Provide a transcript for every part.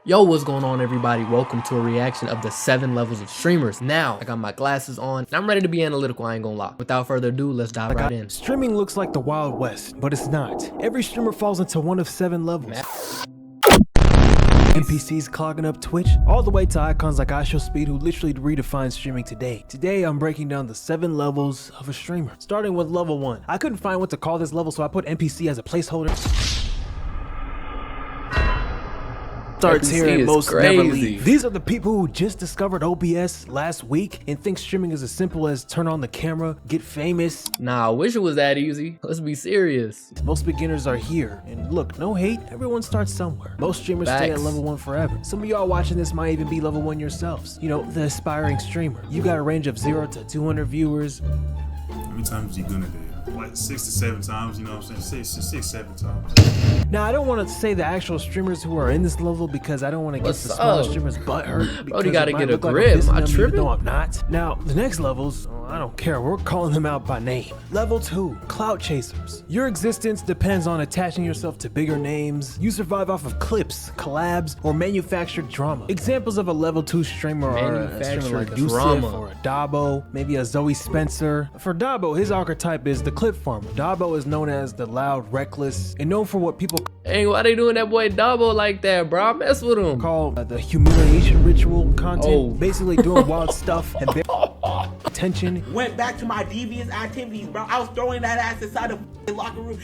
Yo, what's going on, everybody? Welcome to a reaction of the 7 levels of streamers. Now, I got my glasses on and I'm ready to be analytical, I ain't gonna lie. Without further ado, let's dive right in. Streaming looks like the Wild West, but it's not. Every streamer falls into one of 7 levels. NPCs clogging up Twitch, all the way to icons like IShowSpeed who literally redefined streaming today. Today, I'm breaking down the 7 levels of a streamer. Starting with level 1. I couldn't find what to call this level, so I put NPC as a placeholder. Starts here and most never leave. These are the people who just discovered OBS last week and think streaming is as simple as turn on the camera, get famous. Nah, I wish it was that easy. Let's be serious. Most beginners are here, and look, no hate, everyone starts somewhere. Most streamers stay at level 1 forever. Some of y'all watching this might even be level 1 yourselves. You know, the aspiring streamer. You got a range of 0 to 200 viewers. How many times you gonna do? Like 6 to 7 times, you know what I'm saying? 6, 7 times. Now, I don't want to say the actual streamers who are in this level because I don't want to get the smaller streamers butthurt. Bro, you gotta get a grip. I'm tripping. No, I'm not. Now, the next levels, I don't care. We're calling them out by name. Level 2, clout chasers. Your existence depends on attaching yourself to bigger names. You survive off of clips, collabs, or manufactured drama. Examples of a level 2 streamer are a streamer like Dusif or a Dabo, maybe a Zoe Spencer. For Dabo, his archetype is the clip farmer. Dabo is known as the loud, reckless, and known for what people hey, why they doing that boy Dabo like that, bro? I mess with him. Call the humiliation ritual content. Basically doing wild stuff and attention. Went back to my devious activities, bro. I was throwing that ass inside the locker room.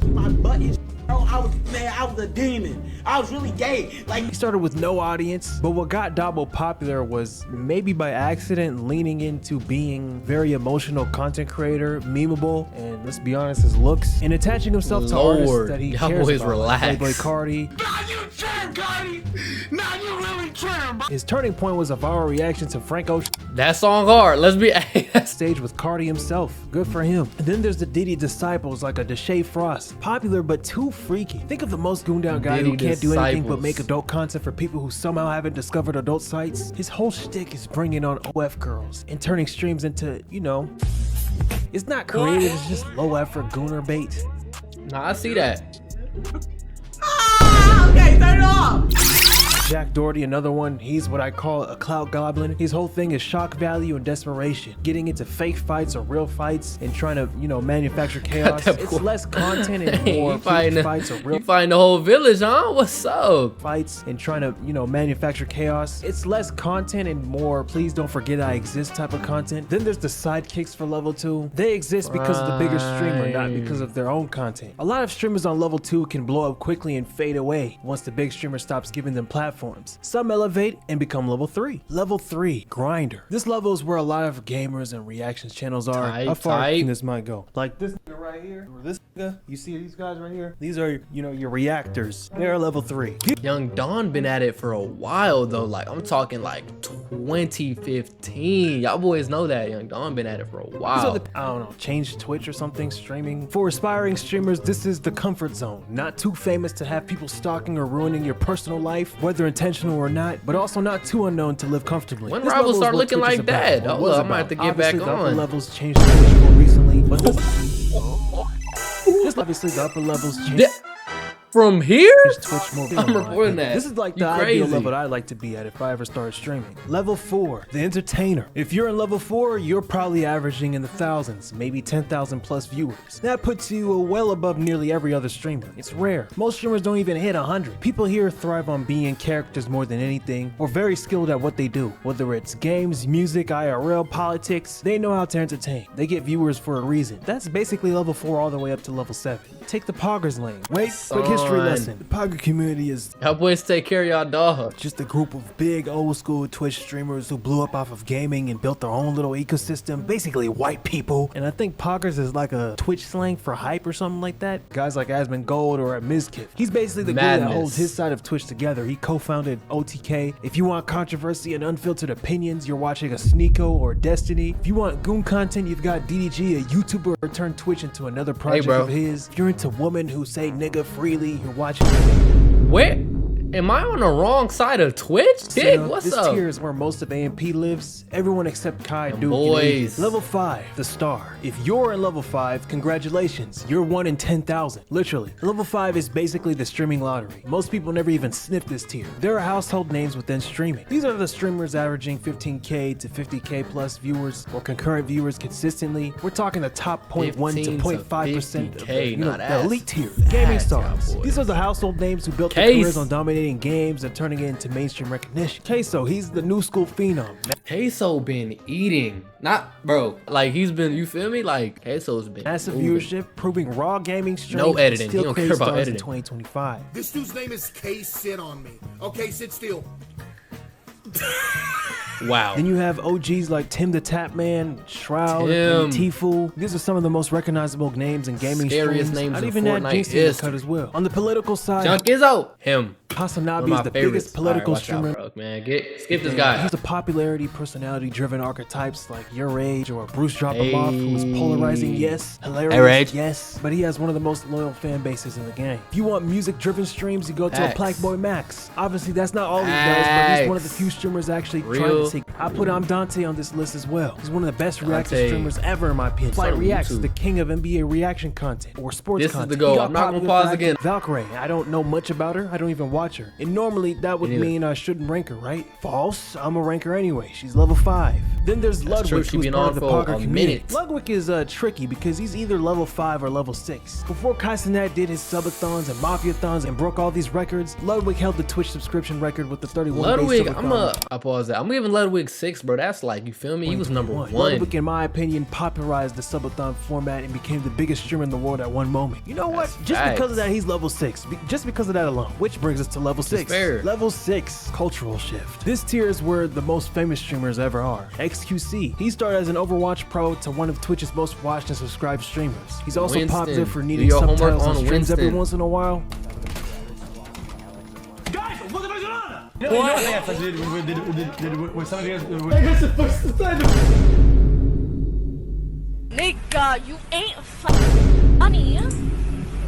My butt and I was a demon. I was really gay. Like, he started with no audience, but what got Dabo popular was maybe by accident leaning into being very emotional content creator, memeable, and let's be honest, his looks, and attaching himself to artists that he cares about, like Playboy Cardi. Now you trim, Cardi. Now you really trim. His turning point was a viral reaction to Frank Ocean. That song hard. Let's be stage with Cardi himself. Good for him. And then there's the Diddy disciples like a Deshae Frost. Popular but too freaky. Think of the most gooned out guy who can't do anything but make adult content for people who somehow haven't discovered adult sites. His whole shtick is bringing on OF girls and turning streams into, you know, it's not creative, it's just low effort gooner bait. Nah, I see that. Okay, turn it off. Jack Doherty, another one, he's what I call a clout goblin. His whole thing is shock value and desperation. Getting into fake fights or real fights and trying to, you know, manufacture chaos. It's less content and more fights or real. You find the whole village, huh? What's up? Fights and trying to, you know, manufacture chaos. It's less content and more please don't forget I exist type of content. Then there's the sidekicks for level 2. They exist because of the bigger streamer, not because of their own content. A lot of streamers on level 2 can blow up quickly and fade away once the big streamer stops giving them platforms. Some elevate and become level 3. Level 3, grinder. This level is where a lot of gamers and reactions channels are. How far can this might go? Like this nigga right here, or this nigga, you see these guys right here? These are, you know, your reactors. They're level 3. Young Don been at it for a while though. Like I'm talking like 2015. Y'all boys know that Young Don been at it for a while. I don't know, change Twitch or something, streaming. For aspiring streamers, this is the comfort zone. Not too famous to have people stalking or ruining your personal life, whether intentional or not, but also not too unknown to live comfortably. When rivals start looking like that, oh, I might have to get back on. The upper levels changed more recently, but just obviously the upper levels changed. From here? Twitch more. I'm reporting that. This is like the ideal level that I'd like to be at if I ever started streaming. Level 4, the entertainer. If you're in level 4, you're probably averaging in the thousands, maybe 10,000 plus viewers. That puts you well above nearly every other streamer. It's rare. Most streamers don't even hit 100. People here thrive on being characters more than anything, or very skilled at what they do. Whether it's games, music, IRL, politics, they know how to entertain. They get viewers for a reason. That's basically level 4 all the way up to level 7. Take the poggers lane. Wait, quick history lesson. The Pogger community is y'all boys take care of y'all dog. Just a group of big old school Twitch streamers who blew up off of gaming and built their own little ecosystem. Basically white people. And I think poggers is like a Twitch slang for hype or something like that. Guys like Asmongold or Mizkif. He's basically the guy that holds his side of Twitch together. He co-founded OTK. If you want controversy and unfiltered opinions, you're watching a Sneeko or Destiny. If you want goon content, you've got DDG, a YouTuber who turned Twitch into another project of his. If you're into women who say nigga freely, you're watching. Where? Am I on the wrong side of Twitch? Dig, what's this up? This tier is where most of AMP lives. Everyone except Kai, Duke, boys. and level 5, the star. If you're in level 5, congratulations. You're 1 in 10,000. Literally. Level 5 is basically the streaming lottery. Most people never even sniff this tier. There are household names within streaming. These are the streamers averaging 15K to 50K plus viewers or concurrent viewers consistently. We're talking the top 0.1 to 0.5% of the elite tier. Gaming stars. These are the household names who built their careers on dominating games and turning it into mainstream recognition. Queso, he's the new school phenom. Queso been eating. Not, bro. Like, he's been, you feel me? Like, Queso's been massive moving. Viewership, proving raw gaming strength. No editing. Still He don't care about editing. In 2025. This dude's name is K. Sit on me. Okay, sit still. Wow. Then you have OGs like Tim the Tap Man, Shroud, and Tfue. These are some of the most recognizable names in gaming Scariest streams. names I'd in even add Fortnite Jinxie in the cut as well. On the political side, Junk Izzo. Him. Hasanabe is the biggest political streamer. Man, skip this guy. He's a popularity, personality-driven archetypes like Your Age or Bruce Drop Him Off, who is polarizing, yes, hilarious, yes, but he has one of the most loyal fan bases in the game. If you want music-driven streams, you go to a Black Boy Max. Obviously, that's not all he does, but he's one of the few streamers actually trying to take. I put Dante on this list as well. He's one of the best reaction streamers ever, in my opinion. Flight Reacts is the king of NBA reaction content or sports content. This is the goal. I'm not gonna pause again. Valkyrie, I don't know much about her. I don't even watch her. And normally that would mean I shouldn't rank her, right? False. I'm a ranker anyway. She's level 5. Then there's Ludwig, who's part of the Pogger community. Ludwig is tricky because he's either level 5 or level 6. Before Cawpyr1ght did his subathons and mafia-thons and broke all these records, Ludwig held the Twitch subscription record with the 31 days subathon. I pause that. I'm giving Ludwig 6, bro. That's like, you feel me? He was number 1. Ludwig, in my opinion, popularized the subathon format and became the biggest streamer in the world at one moment. You know what? Just because of that, he's level 6. Just because of that alone. Which brings us to level 6. Level 6, cultural shift. This tier is where the most famous streamers ever are. XQC. He started as an Overwatch pro to one of Twitch's most watched and subscribed streamers. He's also popular for needing subtitles on streams every once in a while. Nigga, you ain't funny.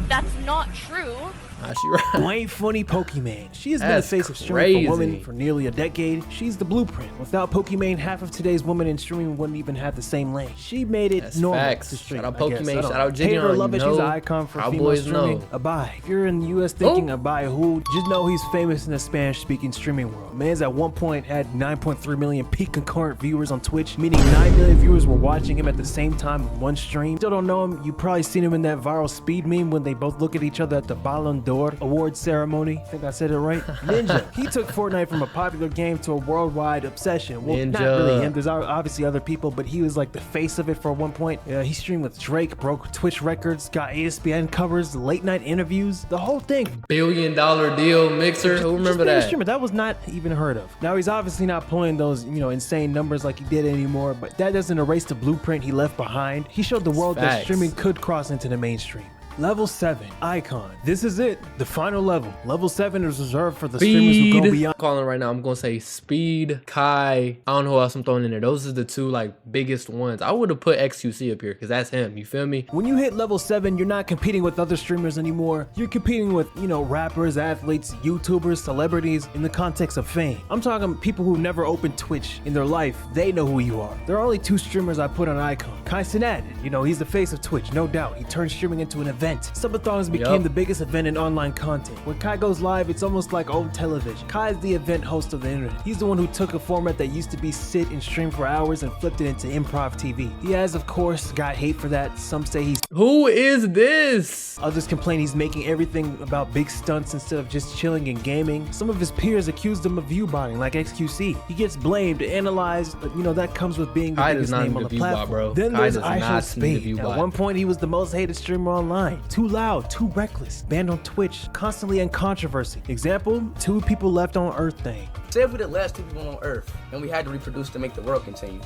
That's not true. She right. Ain't funny Pokimane. She has been the face of streaming for women for nearly a decade. She's the blueprint. Without Pokimane, half of today's women in streaming wouldn't even have the same lane. She made it normal to stream. Shout out Pokimane, shout out Hate her or love it, she's an icon for female streaming. Abai. If you're in the US thinking Abai who, just know he's famous in the Spanish-speaking streaming world. Man's at one point had 9.3 million peak concurrent viewers on Twitch, meaning 9 million viewers were watching him at the same time in one stream. Still don't know him, you probably seen him in that viral speed meme when they both look at each other at the Ballon d'Or awards ceremony. I think I said it right. Ninja. He took Fortnite from a popular game to a worldwide obsession. Well, not really him. There's obviously other people, but he was like the face of it for one point. He streamed with Drake, broke Twitch records, got ESPN covers, late night interviews, the whole thing. $1 billion deal mixer. Who remember that? Streamer. That was not even heard of. Now he's obviously not pulling those, insane numbers like he did anymore, but that doesn't erase the blueprint he left behind. He showed the world that streaming could cross into the mainstream. Level 7, Icon. This is it, the final level. Level 7 is reserved for the streamers who go beyond. I'm calling right now. I'm gonna say Speed, Kai. I don't know who else I'm throwing in there. Those are the two biggest ones. I would have put XQC up here because that's him. You feel me? When you hit level 7, you're not competing with other streamers anymore. You're competing with, rappers, athletes, YouTubers, celebrities in the context of fame. I'm talking people who never opened Twitch in their life. They know who you are. There are only 2 streamers I put on Icon. Cawpyr1ght, he's the face of Twitch, no doubt. He turned streaming into an event. Subathons became the biggest event in online content. When Kai goes live, it's almost like old television. Kai is the event host of the internet. He's the one who took a format that used to be sit and stream for hours and flipped it into improv TV. He has, of course, got hate for that. Some say he's... Who is this? Others complain he's making everything about big stunts instead of just chilling and gaming. Some of his peers accused him of viewbotting, like XQC. He gets blamed, analyzed, but that comes with being the biggest name on the platform. Then there's iShowSpeed. At one point, he was the most hated streamer online. Too loud, too reckless, banned on Twitch, constantly in controversy. Example, 2 people left on Earth thing. Say if we're the last 2 people on Earth and we had to reproduce to make the world continue.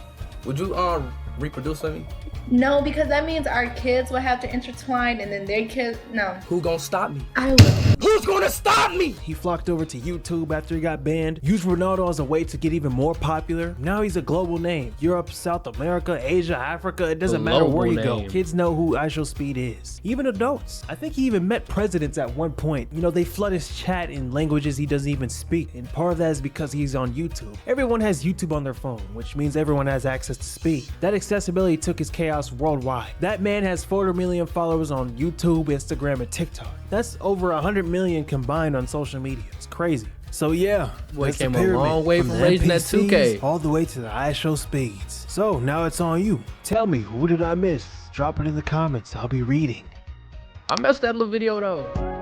Would you reproduce with me? No, because that means our kids will have to intertwine and then their kids, no. Who gonna stop me? I will. Who's gonna stop me? He flocked over to YouTube after he got banned, used Ronaldo as a way to get even more popular. Now he's a global name. Europe, South America, Asia, Africa, it doesn't matter where you go. Kids know who IShowSpeed is. Even adults. I think he even met presidents at one point. You know, they flood his chat in languages he doesn't even speak. And part of that is because he's on YouTube. Everyone has YouTube on their phone, which means everyone has access to speed. That accessibility took his chaos worldwide. That man has 400 million followers on YouTube, Instagram, and TikTok. That's over 100 million combined on social media. It's crazy. So yeah, Boy, that's the came a pyramid, long way from raising that NPCs 2K. all the way to the IShowSpeeds. So now it's on you. Tell me, who did I miss? Drop it in the comments. I'll be reading. I messed that little video though.